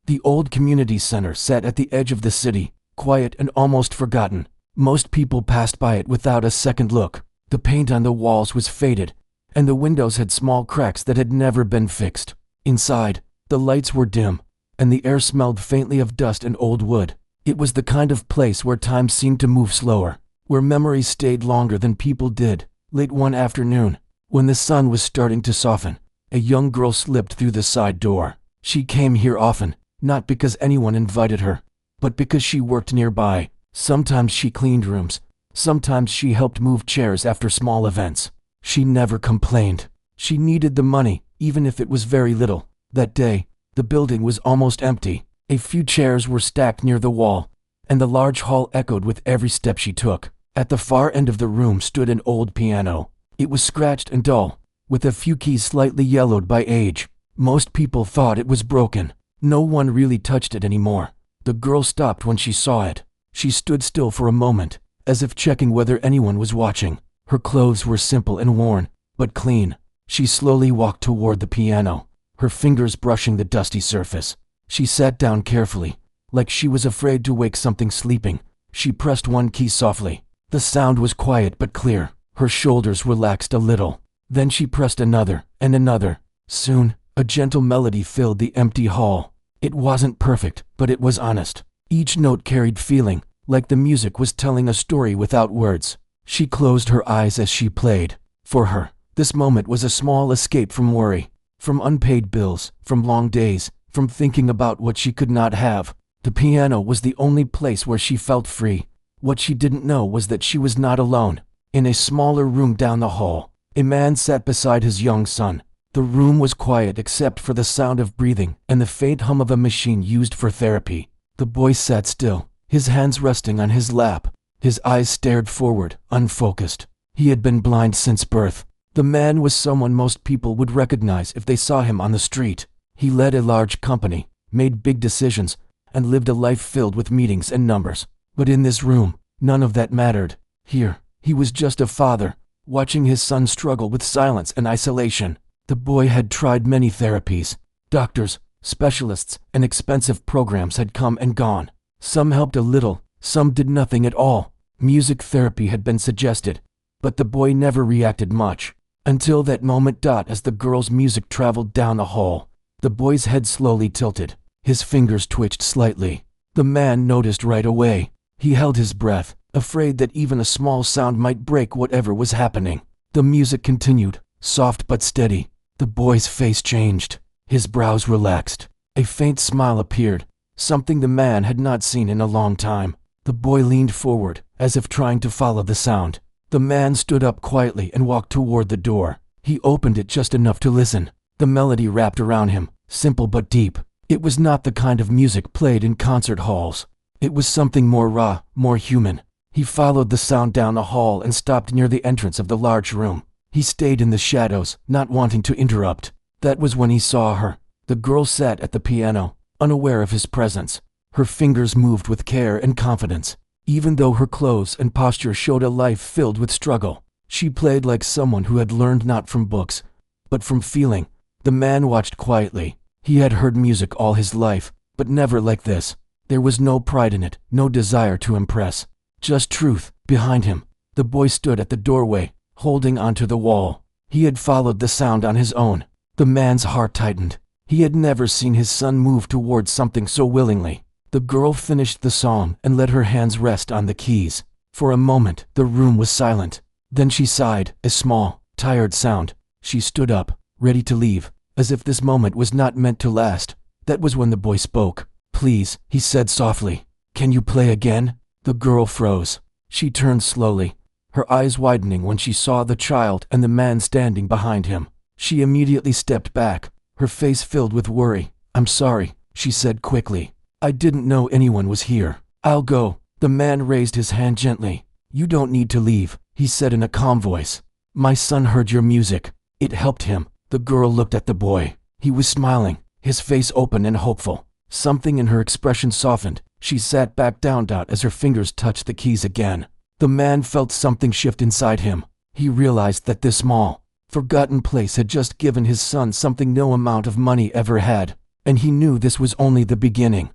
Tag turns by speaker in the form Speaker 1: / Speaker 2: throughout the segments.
Speaker 1: The old community center sat at the edge of the city, quiet and almost forgotten. Most people passed by it without a second look. The paint on the walls was faded, and the windows had small cracks that had never been fixed. Inside, the lights were dim, and the air smelled faintly of dust and old wood. It was the kind of place where time seemed to move slower, where memories stayed longer than people did. Late one afternoon, when the sun was starting to soften, a young girl slipped through the side door. She came here often, not because anyone invited her, but because she worked nearby. Sometimes she cleaned rooms, sometimes she helped move chairs after small events. She never complained. She needed the money, even if it was very little. That day, the building was almost empty. A few chairs were stacked near the wall, and the large hall echoed with every step she took. At the far end of the room stood an old piano. It was scratched and dull, with a few keys slightly yellowed by age. Most people thought it was broken. No one really touched it anymore. The girl stopped when she saw it. She stood still for a moment, as if checking whether anyone was watching. Her clothes were simple and worn, but clean. She slowly walked toward the piano, her fingers brushing the dusty surface. She sat down carefully, like she was afraid to wake something sleeping. She pressed one key softly. The sound was quiet but clear. Her shoulders relaxed a little. Then she pressed another and another. Soon, a gentle melody filled the empty hall. It wasn't perfect, but it was honest. Each note carried feeling, like the music was telling a story without words. She closed her eyes as she played. For her, this moment was a small escape from worry, from unpaid bills, from long days, from thinking about what she could not have. The piano was the only place where she felt free. What she didn't know was that she was not alone. In a smaller room down the hall, a man sat beside his young son. The room was quiet except for the sound of breathing and the faint hum of a machine used for therapy. The boy sat still, his hands resting on his lap. His eyes stared forward, unfocused. He had been blind since birth. The man was someone most people would recognize if they saw him on the street. He led a large company, made big decisions, and lived a life filled with meetings and numbers. But in this room, none of that mattered. Here, he was just a father, watching his son struggle with silence and isolation. The boy had tried many therapies. Doctors, specialists, and expensive programs had come and gone. Some helped a little, some did nothing at all. Music therapy had been suggested, but the boy never reacted much. Until that moment. As the girl's music traveled down the hall, the boy's head slowly tilted. His fingers twitched slightly. The man noticed right away. He held his breath, afraid that even a small sound might break whatever was happening. The music continued, soft but steady. The boy's face changed. His brows relaxed. A faint smile appeared, something the man had not seen in a long time. The boy leaned forward, as if trying to follow the sound. The man stood up quietly and walked toward the door. He opened it just enough to listen. The melody wrapped around him, simple but deep. It was not the kind of music played in concert halls. It was something more raw, more human. He followed the sound down the hall and stopped near the entrance of the large room. He stayed in the shadows, not wanting to interrupt. That was when he saw her. The girl sat at the piano, unaware of his presence. Her fingers moved with care and confidence. Even though her clothes and posture showed a life filled with struggle, she played like someone who had learned not from books, but from feeling. The man watched quietly. He had heard music all his life, but never like this. There was no pride in it, no desire to impress. Just truth. Behind him, the boy stood at the doorway, holding onto the wall. He had followed the sound on his own. The man's heart tightened. He had never seen his son move towards something so willingly. The girl finished the song and let her hands rest on the keys. For a moment, the room was silent. Then she sighed, a small, tired sound. She stood up, ready to leave, as if this moment was not meant to last. That was when the boy spoke. "Please," he said softly. "Can you play again?" The girl froze. She turned slowly, her eyes widening when she saw the child and the man standing behind him. She immediately stepped back, her face filled with worry. "I'm sorry," she said quickly. "I didn't know anyone was here. I'll go." The man raised his hand gently. "You don't need to leave," he said in a calm voice. "My son heard your music. It helped him." The girl looked at the boy. He was smiling, his face open and hopeful. Something in her expression softened. She sat back down as her fingers touched the keys again. The man felt something shift inside him. He realized that this small, forgotten place had just given his son something no amount of money ever had. and he knew this was only the beginning.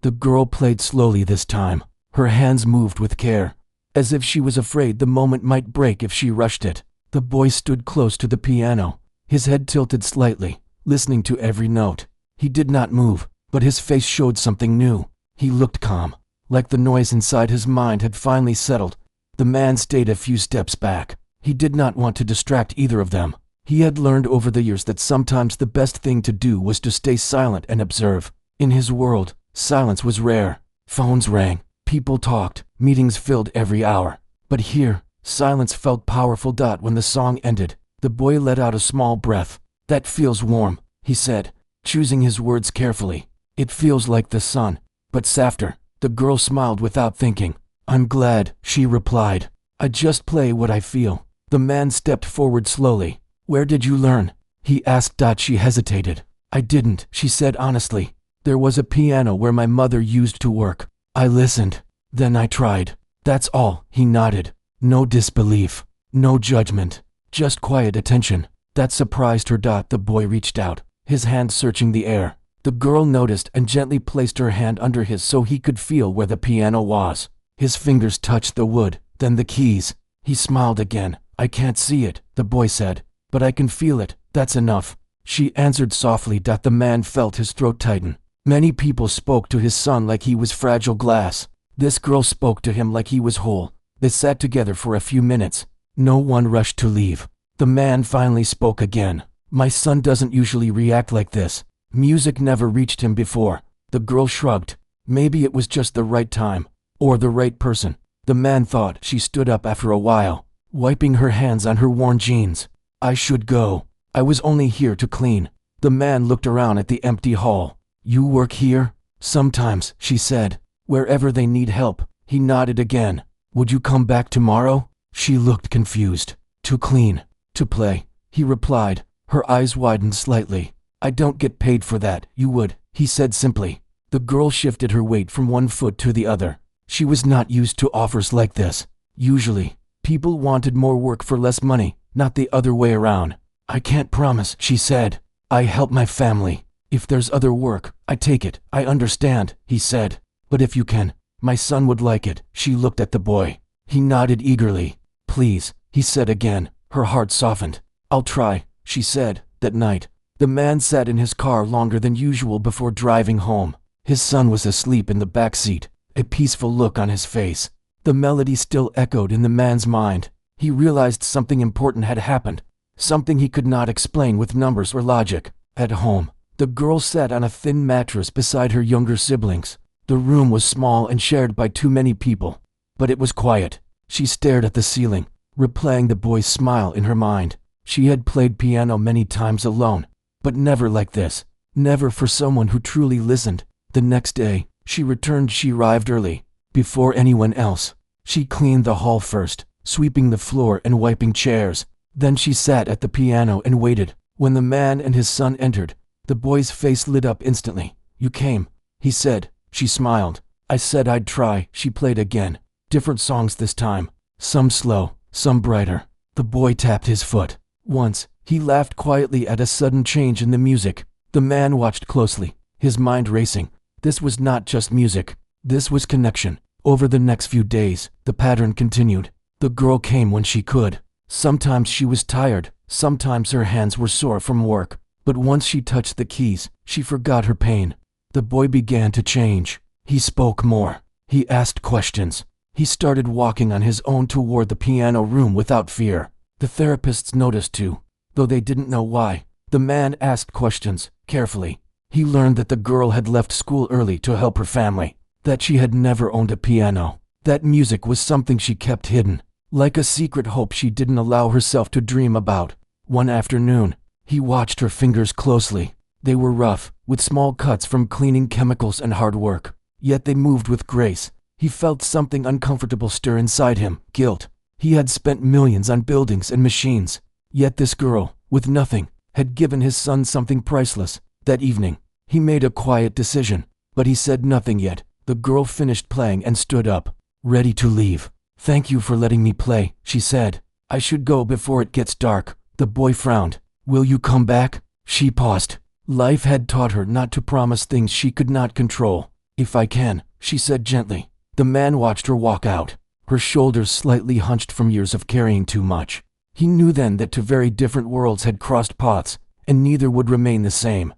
Speaker 1: The girl played slowly this time. Her hands moved with care, as if she was afraid the moment might break if she rushed it. The boy stood close to the piano, his head tilted slightly, listening to every note. He did not move, but his face showed something new. He looked calm, like the noise inside his mind had finally settled. The man stayed a few steps back. He did not want to distract either of them. He had learned over the years that sometimes the best thing to do was to stay silent and observe. In his world, silence was rare. Phones rang, people talked, meetings filled every hour. But here, silence felt powerful. When the song ended, the boy let out a small breath. "That feels warm," he said, choosing his words carefully. "It feels like the sun, but softer." The girl smiled without thinking. "I'm glad," she replied. "I just play what I feel." The man stepped forward slowly. "Where did you learn?" he asked. She hesitated. "I didn't," she said honestly. "There was a piano where my mother used to work. I listened. Then I tried. That's all." He nodded. No disbelief, no judgment, just quiet attention. That surprised her. The boy reached out, his hand searching the air. The girl noticed and gently placed her hand under his so he could feel where the piano was. His fingers touched the wood, then the keys. He smiled again. "I can't see it," the boy said, "but I can feel it. That's enough." She answered softly. The man felt his throat tighten. Many people spoke to his son like he was fragile glass. This girl spoke to him like he was whole. They sat together for a few minutes. No one rushed to leave. The man finally spoke again. "My son doesn't usually react like this. Music never reached him before." The girl shrugged. Maybe it was just the right time, or the right person. The man thought. She stood up after a while, wiping her hands on her worn jeans. "I should go. I was only here to clean." The man looked around at the empty hall. "You work here?" "Sometimes," she said. "Wherever they need help." He nodded again. "Would you come back tomorrow?" She looked confused. "To clean, to play," he replied. Her eyes widened slightly. "I don't get paid for that." "You would," he said simply. The girl shifted her weight from one foot to the other. She was not used to offers like this. Usually, people wanted more work for less money, not the other way around. "I can't promise," she said. "I help my family. If there's other work, I take it." "I understand," he said. "But if you can, my son would like it." She looked at the boy. He nodded eagerly. "Please," he said again. Her heart softened. "I'll try," she said. That night, the man sat in his car longer than usual before driving home. His son was asleep in the back seat, a peaceful look on his face. The melody still echoed in the man's mind. He realized something important had happened, something he could not explain with numbers or logic. At home, the girl sat on a thin mattress beside her younger siblings. The room was small and shared by too many people, but it was quiet. She stared at the ceiling, replaying the boy's smile in her mind. She had played piano many times alone, but never like this, never for someone who truly listened. The next day, she returned. She arrived early, before anyone else. She cleaned the hall first, sweeping the floor and wiping chairs. Then she sat at the piano and waited. When the man and his son entered, the boy's face lit up instantly. "You came," he said. She smiled. "I said I'd try." She played again. Different songs this time, some slow, some brighter. The boy tapped his foot. Once, he laughed quietly at a sudden change in the music. The man watched closely, his mind racing. This was not just music. This was connection. Over the next few days, the pattern continued. The girl came when she could. Sometimes she was tired, sometimes her hands were sore from work. But once she touched the keys, she forgot her pain. The boy began to change. He spoke more. He asked questions. He started walking on his own toward the piano room without fear. The therapists noticed too, though they didn't know why. The man asked questions, carefully. He learned that the girl had left school early to help her family, that she had never owned a piano, that music was something she kept hidden, like a secret hope she didn't allow herself to dream about. One afternoon, he watched her fingers closely. They were rough, with small cuts from cleaning chemicals and hard work, yet they moved with grace. He felt something uncomfortable stir inside him, guilt. He had spent millions on buildings and machines, yet this girl, with nothing, had given his son something priceless. That evening, he made a quiet decision, but he said nothing yet. The girl finished playing and stood up, ready to leave. "Thank you for letting me play," she said. "I should go before it gets dark." The boy frowned. "Will you come back?" She paused. Life had taught her not to promise things she could not control. "If I can," she said gently. The man watched her walk out, her shoulders slightly hunched from years of carrying too much. He knew then that two very different worlds had crossed paths, and neither would remain the same.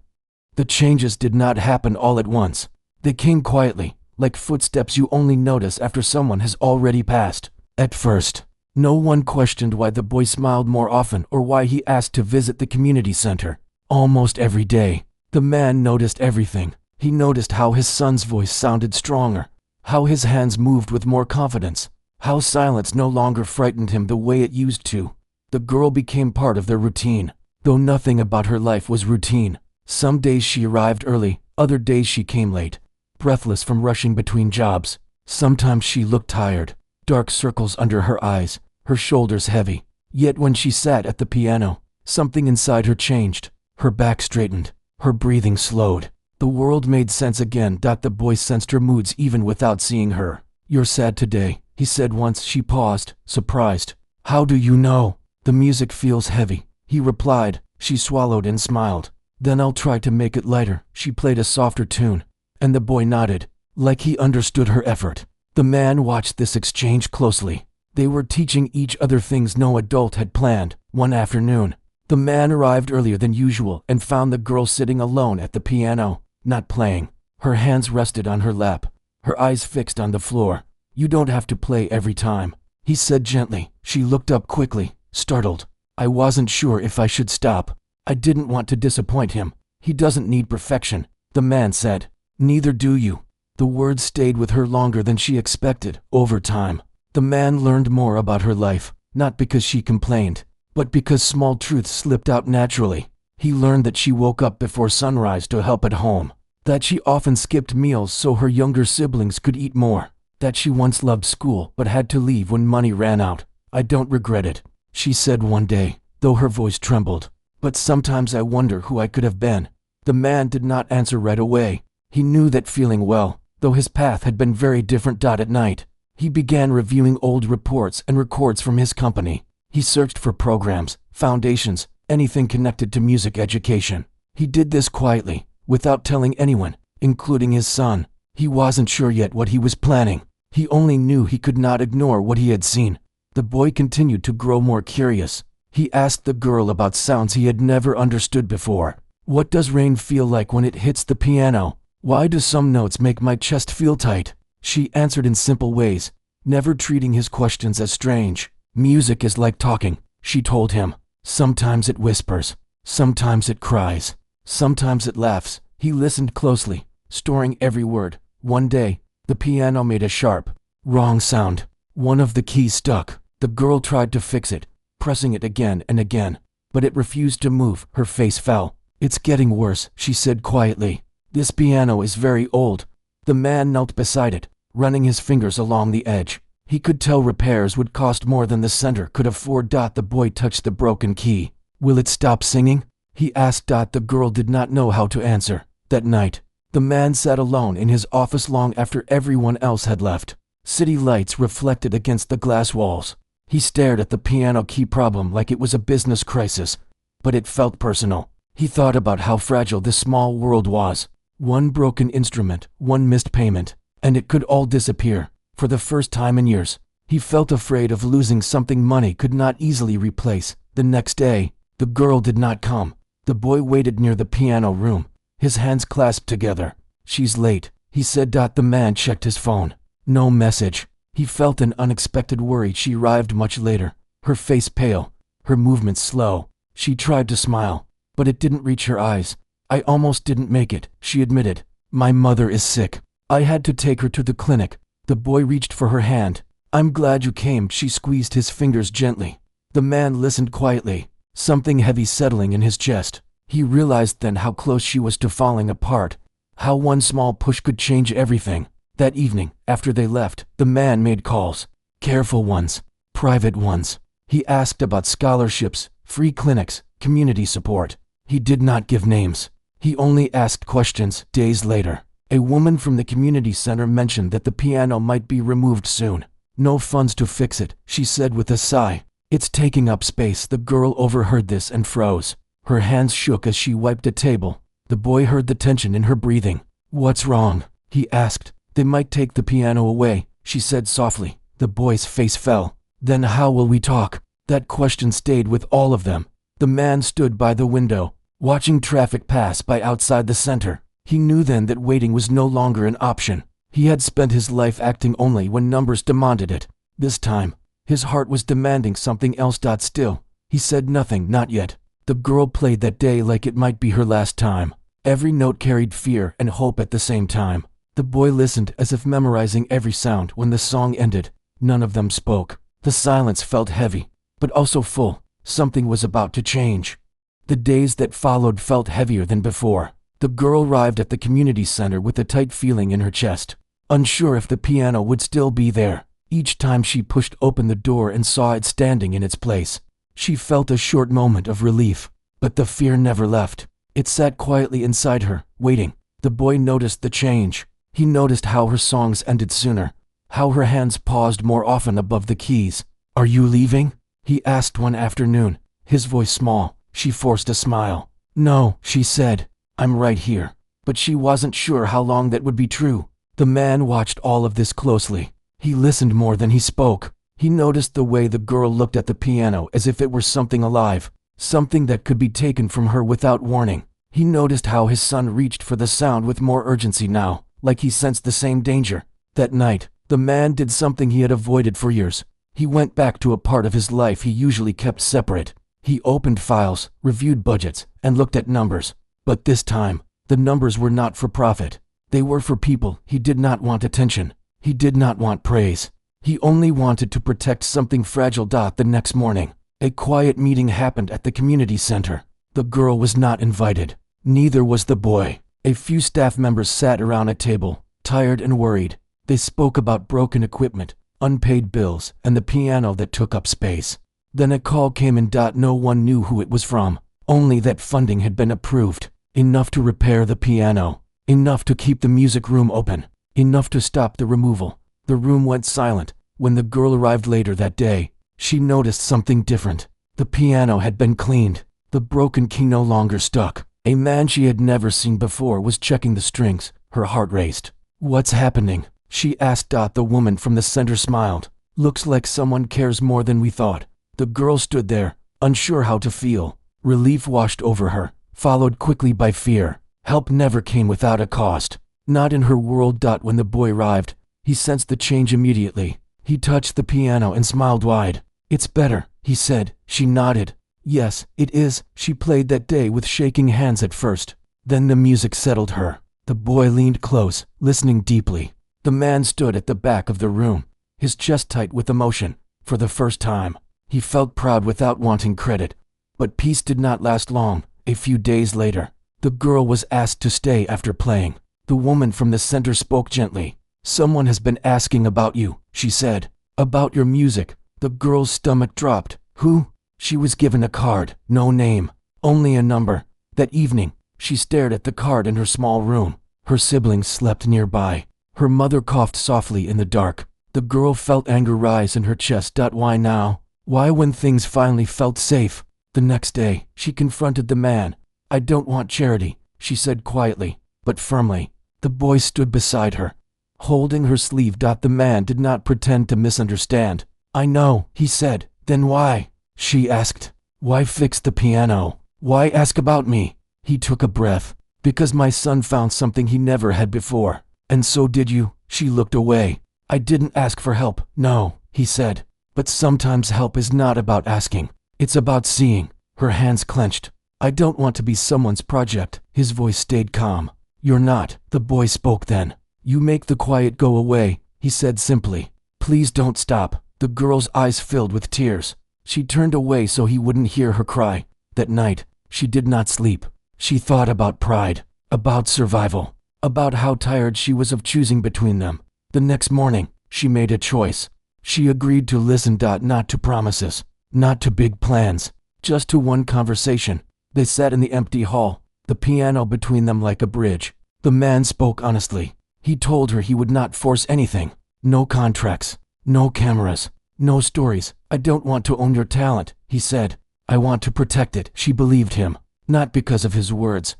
Speaker 1: The changes did not happen all at once. They came quietly, like footsteps you only notice after someone has already passed. At first, no one questioned why the boy smiled more often or why he asked to visit the community center. Almost every day, the man noticed everything. He noticed how his son's voice sounded stronger, how his hands moved with more confidence, how silence no longer frightened him the way it used to. The girl became part of their routine, though nothing about her life was routine. Some days she arrived early, other days she came late, breathless from rushing between jobs. Sometimes she looked tired, dark circles under her eyes, her shoulders heavy. Yet when she sat at the piano, something inside her changed. Her back straightened, her breathing slowed. The world made sense again. The boy sensed her moods even without seeing her. "You're sad today," he said once. She paused, surprised. "How do you know?" "The music feels heavy," he replied. She swallowed and smiled. "Then I'll try to make it lighter." She played a softer tune, and the boy nodded, like he understood her effort. The man watched this exchange closely. They were teaching each other things no adult had planned. One afternoon, the man arrived earlier than usual and found the girl sitting alone at the piano, not playing. Her hands rested on her lap, her eyes fixed on the floor. "You don't have to play every time," he said gently. She looked up quickly, startled. "I wasn't sure if I should stop. I didn't want to disappoint him. He doesn't need perfection," the man said. "Neither do you." The words stayed with her longer than she expected. Over time, the man learned more about her life, not because she complained, but because small truths slipped out naturally. He learned that she woke up before sunrise to help at home, that she often skipped meals so her younger siblings could eat more, that she once loved school but had to leave when money ran out. "I don't regret it," she said one day, though her voice trembled. "But sometimes I wonder who I could have been." The man did not answer right away. He knew that feeling well, though his path had been very different. At night, he began reviewing old reports and records from his company. He searched for programs, foundations, anything connected to music education. He did this quietly, without telling anyone, including his son. He wasn't sure yet what he was planning. He only knew he could not ignore what he had seen. The boy continued to grow more curious. He asked the girl about sounds he had never understood before. "What does rain feel like when it hits the piano? Why do some notes make my chest feel tight?" She answered in simple ways, never treating his questions as strange. "Music is like talking," she told him. "Sometimes it whispers, sometimes it cries, sometimes it laughs." He listened closely, storing every word. One day, the piano made a sharp, wrong sound. One of the keys stuck. The girl tried to fix it, pressing it again and again, but it refused to move. Her face fell. "It's getting worse," she said quietly. "This piano is very old." The man knelt beside it, running his fingers along the edge. He could tell repairs would cost more than the center could afford. The boy touched the broken key. "Will it stop singing?" he asked. The girl did not know how to answer. That night, the man sat alone in his office long after everyone else had left. City lights reflected against the glass walls. He stared at the piano key problem like it was a business crisis, but it felt personal. He thought about how fragile this small world was. One broken instrument, one missed payment, and it could all disappear. For the first time in years, he felt afraid of losing something money could not easily replace. The next day, the girl did not come. The boy waited near the piano room, his hands clasped together. "She's late," he said. The man checked his phone. No message. He felt an unexpected worry. She arrived much later, her face pale, her movements slow. She tried to smile, but it didn't reach her eyes. "I almost didn't make it," she admitted. "My mother is sick. I had to take her to the clinic." The boy reached for her hand. "I'm glad you came." She squeezed his fingers gently. The man listened quietly, something heavy settling in his chest. He realized then how close she was to falling apart, how one small push could change everything. That evening, after they left, the man made calls. Careful ones, private ones. He asked about scholarships, free clinics, community support. He did not give names. He only asked questions. Days later, a woman from the community center mentioned that the piano might be removed soon. "No funds to fix it," she said with a sigh. "It's taking up space." The girl overheard this and froze. Her hands shook as she wiped a table. The boy heard the tension in her breathing. "What's wrong?" he asked. "They might take the piano away," she said softly. The boy's face fell. "Then how will we talk?" That question stayed with all of them. The man stood by the window, watching traffic pass by outside the center. He knew then that waiting was no longer an option. He had spent his life acting only when numbers demanded it. This time, his heart was demanding something else. Still, he said nothing, not yet. The girl played that day like it might be her last time. Every note carried fear and hope at the same time. The boy listened as if memorizing every sound. When the song ended, none of them spoke. The silence felt heavy, but also full. Something was about to change. The days that followed felt heavier than before. The girl arrived at the community center with a tight feeling in her chest, unsure if the piano would still be there. Each time she pushed open the door and saw it standing in its place, she felt a short moment of relief, but the fear never left. It sat quietly inside her, waiting. The boy noticed the change. He noticed how her songs ended sooner, how her hands paused more often above the keys. "Are you leaving?" he asked one afternoon, his voice small. She forced a smile. "No," she said. "I'm right here." But she wasn't sure how long that would be true. The man watched all of this closely. He listened more than he spoke. He noticed the way the girl looked at the piano as if it were something alive, something that could be taken from her without warning. He noticed how his son reached for the sound with more urgency now, like he sensed the same danger. That night, the man did something he had avoided for years. He went back to a part of his life he usually kept separate. He opened files, reviewed budgets, and looked at numbers. But this time, the numbers were not for profit. They were for people. He did not want attention. He did not want praise. He only wanted to protect something fragile. The next morning, a quiet meeting happened at the community center. The girl was not invited. Neither was the boy. A few staff members sat around a table, tired and worried. They spoke about broken equipment, unpaid bills, and the piano that took up space. Then a call came in. No one knew who it was from, only that funding had been approved. Enough to repair the piano, enough to keep the music room open, enough to stop the removal. The room went silent. When the girl arrived later that day, she noticed something different. The piano had been cleaned. The broken key no longer stuck. A man she had never seen before was checking the strings. Her heart raced. "What's happening?" she asked. The woman from the center smiled. "Looks like someone cares more than we thought." The girl stood there, unsure how to feel. Relief washed over her, followed quickly by fear. Help never came without a cost. Not in her world. When the boy arrived, he sensed the change immediately. He touched the piano and smiled wide. "It's better," he said. She nodded. "Yes, it is." She played that day with shaking hands at first. Then the music settled her. The boy leaned close, listening deeply. The man stood at the back of the room, his chest tight with emotion. For the first time, he felt proud without wanting credit. But peace did not last long. A few days later, the girl was asked to stay after playing. The woman from the center spoke gently. "Someone has been asking about you," she said. "About your music." The girl's stomach dropped. "Who?" She was given a card, no name, only a number. That evening, she stared at the card in her small room. Her siblings slept nearby. Her mother coughed softly in the dark. The girl felt anger rise in her chest. Why now? Why when things finally felt safe? The next day, she confronted the man. "I don't want charity," she said quietly, but firmly. The boy stood beside her, holding her sleeve. The man did not pretend to misunderstand. "I know," he said. "Then why?" she asked. "Why fix the piano? Why ask about me?" He took a breath. "Because my son found something he never had before." "And so did you." She looked away. "I didn't ask for help." "No," he said. "But sometimes help is not about asking. It's about seeing." Her hands clenched. "I don't want to be someone's project." His voice stayed calm. "You're not." The boy spoke then. "You make the quiet go away," he said simply. "Please don't stop." The girl's eyes filled with tears. She turned away so he wouldn't hear her cry. That night, she did not sleep. She thought about pride, about survival, about how tired she was of choosing between them. The next morning, she made a choice. She agreed to listen. Not to promises, not to big plans, just to one conversation. They sat in the empty hall, the piano between them like a bridge. The man spoke honestly. He told her he would not force anything. No contracts, no cameras, no stories. "I don't want to own your talent," he said. "I want to protect it." She believed him, not because of his words,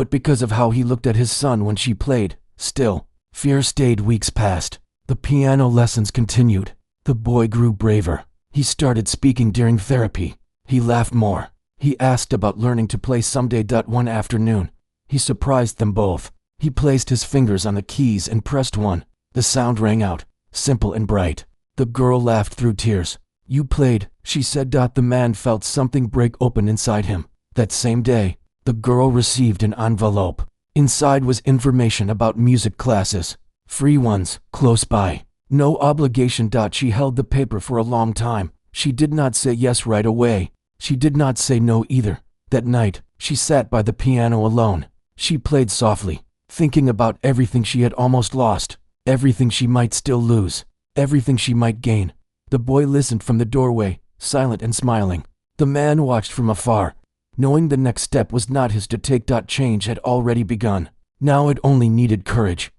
Speaker 1: but because of how he looked at his son when she played. Still, fear stayed. Weeks passed. The piano lessons continued. The boy grew braver. He started speaking during therapy. He laughed more. He asked about learning to play someday. One afternoon, he surprised them both. He placed his fingers on the keys and pressed one. The sound rang out, simple and bright. The girl laughed through tears. "You played," she said. The man felt something break open inside him. That same day, the girl received an envelope. Inside was information about music classes, free ones, close by. No obligation. She held the paper for a long time. She did not say yes right away. She did not say no either. That night, she sat by the piano alone. She played softly, thinking about everything she had almost lost, everything she might still lose, everything she might gain. The boy listened from the doorway, silent and smiling. The man watched from afar, knowing the next step was not his to take. Change had already begun. Now it only needed courage.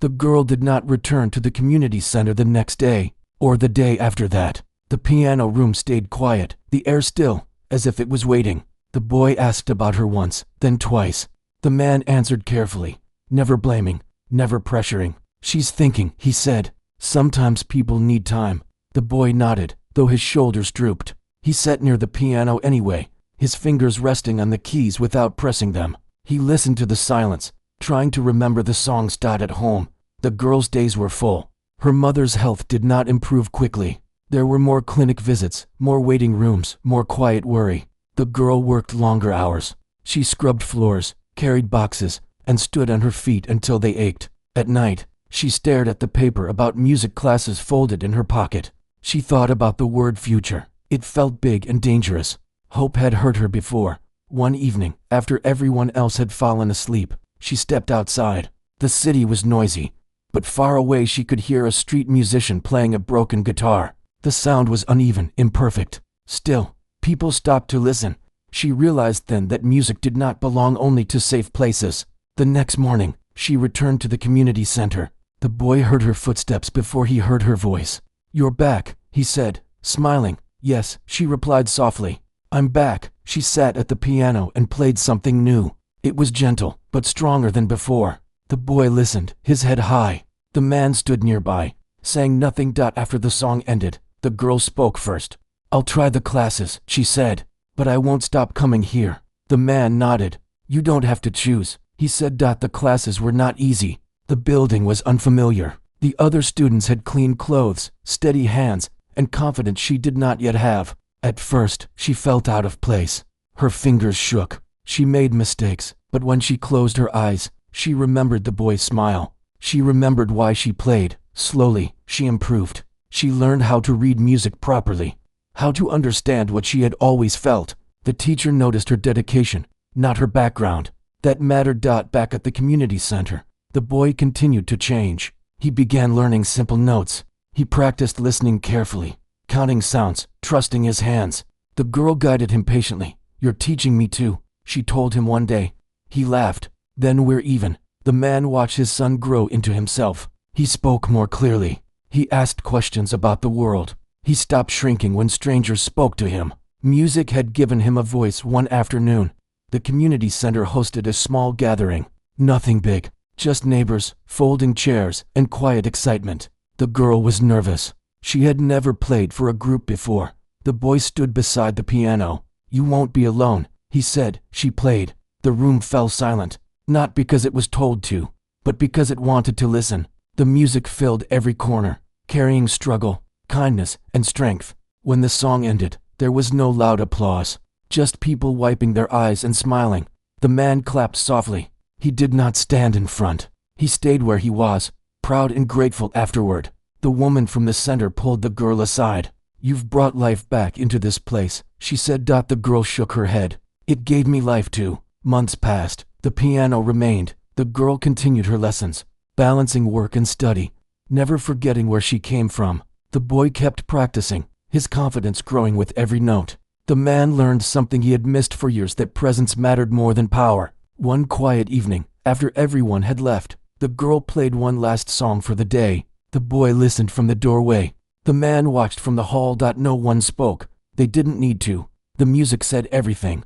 Speaker 1: The girl did not return to the community center the next day, or the day after that. The piano room stayed quiet, the air still, as if it was waiting. The boy asked about her once, then twice. The man answered carefully, never blaming, never pressuring. "She's thinking," he said. "Sometimes people need time." The boy nodded, though his shoulders drooped. He sat near the piano anyway, his fingers resting on the keys without pressing them. He listened to the silence, trying to remember the songs. At home, the girl's days were full. Her mother's health did not improve quickly. There were more clinic visits, more waiting rooms, more quiet worry. The girl worked longer hours. She scrubbed floors, carried boxes, and stood on her feet until they ached. At night, she stared at the paper about music classes folded in her pocket. She thought about the word future. It felt big and dangerous. Hope had hurt her before. One evening, after everyone else had fallen asleep, she stepped outside. The city was noisy, but far away she could hear a street musician playing a broken guitar. The sound was uneven, imperfect. Still, people stopped to listen. She realized then that music did not belong only to safe places. The next morning, she returned to the community center. The boy heard her footsteps before he heard her voice. "You're back," he said, smiling. "Yes," she replied softly. "I'm back." She sat at the piano and played something new. It was gentle, but stronger than before. The boy listened, his head high. The man stood nearby, saying nothing. After the song ended, the girl spoke first. "I'll try the classes," she said, "but I won't stop coming here." The man nodded. "You don't have to choose," he said. The classes were not easy. The building was unfamiliar. The other students had clean clothes, steady hands, and confidence she did not yet have. At first, she felt out of place. Her fingers shook. She made mistakes, but when she closed her eyes, she remembered the boy's smile. She remembered why she played. Slowly, she improved. She learned how to read music properly, how to understand what she had always felt. The teacher noticed her dedication, not her background. That mattered. Back at the community center, the boy continued to change. He began learning simple notes. He practiced listening carefully, counting sounds, trusting his hands. The girl guided him patiently. "You're teaching me too," she told him one day. He laughed. "Then we're even." The man watched his son grow into himself. He spoke more clearly. He asked questions about the world. He stopped shrinking when strangers spoke to him. Music had given him a voice. One afternoon, the community center hosted a small gathering. Nothing big, just neighbors, folding chairs, and quiet excitement. The girl was nervous. She had never played for a group before. The boy stood beside the piano. "You won't be alone," he said. She played. The room fell silent, not because it was told to, but because it wanted to listen. The music filled every corner, carrying struggle, kindness, and strength. When the song ended, there was no loud applause, just people wiping their eyes and smiling. The man clapped softly. He did not stand in front. He stayed where he was, proud and grateful. Afterward, the woman from the center pulled the girl aside. "You've brought life back into this place," she said. The girl shook her head. "It gave me life too." Months passed. The piano remained. The girl continued her lessons, balancing work and study, never forgetting where she came from. The boy kept practicing, his confidence growing with every note. The man learned something he had missed for years, that presence mattered more than power. One quiet evening, after everyone had left, the girl played one last song for the day. The boy listened from the doorway. The man watched from the hall. No one spoke. They didn't need to. The music said everything.